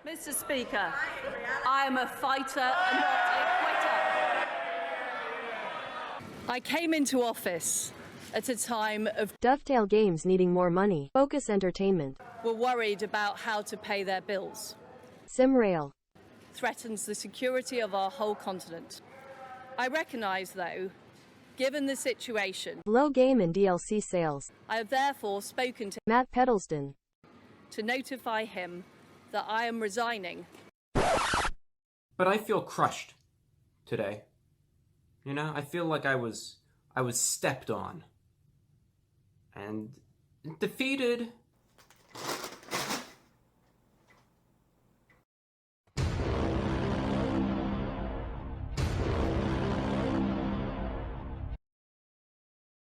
Mr. Speaker, I am a fighter and not a quitter. I came into office at a time of Dovetail Games needing more money. Focus Entertainment. were worried about how to pay their bills. Simrail. Threatens the security of our whole continent. I recognise, though, given the situation, Low game and DLC sales. I have therefore spoken to Matt Pedalston. to notify him that I am resigning. But I feel crushed today. You know, I feel like I was stepped on and defeated